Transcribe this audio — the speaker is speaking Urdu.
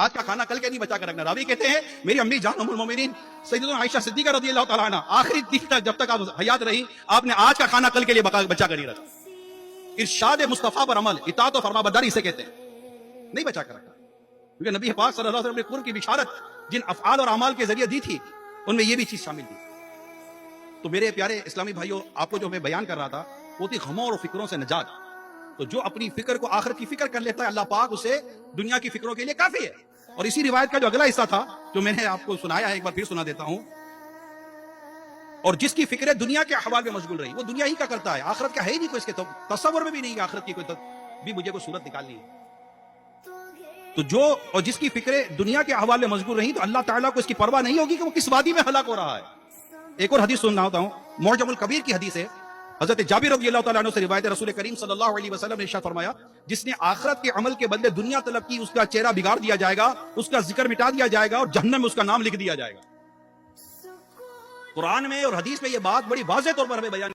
آج کا کھانا کل کے نہیں بچا کر رکھنا. راوی کہتے ہیں میری امی جان ام المومنین سیدتنا عائشہ صدیقہ رضی اللہ تعالیٰ عنہ آخری دن تک جب تک آپ حیات رہی آپ نے آج کا کھانا کل کے لیے بچا کر نہیں رکھا. ارشاد مصطفیٰ پر عمل اطاعت و فرما برداری اسے کہتے ہیں, نہیں بچا کر رکھا. کیونکہ نبی پاک صلی اللہ علیہ وسلم نے قرب کی بشارت جن افعال اور اعمال کے ذریعے دی تھی ان میں یہ بھی چیز شامل تھی. تو میرے پیارے اسلامی بھائیوں, آپ کو جو میں بیان کر رہا تھا وہ تھی غموں اور فکروں سے نجات. تو جو اپنی فکر کو آخرت کی فکر کر لیتا ہے اللہ پاک اسے دنیا کی فکروں کے لیے کافی ہے. اور اسی روایت کا جو اگلا حصہ تھا جو میں نے آپ کو سنایا ہے ایک بار پھر سنا دیتا ہوں. اور جس کی فکر دنیا کے احوال میں مشغول رہی وہ دنیا ہی کا کرتا ہے, آخرت کا ہے ہی نہیں کوئی اس کے تصور میں بھی نہیں کہ آخرت کی کوئی بھی مجھے کوئی صورت نکالنی ہے. تو جو اور جس کی فکریں دنیا کے احوال میں مشغول رہی تو اللہ تعالیٰ کو اس کی پرواہ نہیں ہوگی کہ وہ کس وادی میں ہلاک ہو رہا ہے. ایک اور حدیث سننا ہوتا ہوں, معجم الکبیر کی حدیث ہے. حضرت جابر رضی اللہ تعالیٰ عنہ سے روایت ہے, رسول کریم صلی اللہ علیہ وسلم نے ارشاد فرمایا جس نے آخرت کے عمل کے بدلے دنیا طلب کی اس کا چہرہ بگاڑ دیا جائے گا, اس کا ذکر مٹا دیا جائے گا اور جہنم میں اس کا نام لکھ دیا جائے گا. قرآن میں اور حدیث میں یہ بات بڑی واضح طور پر ہمیں بیان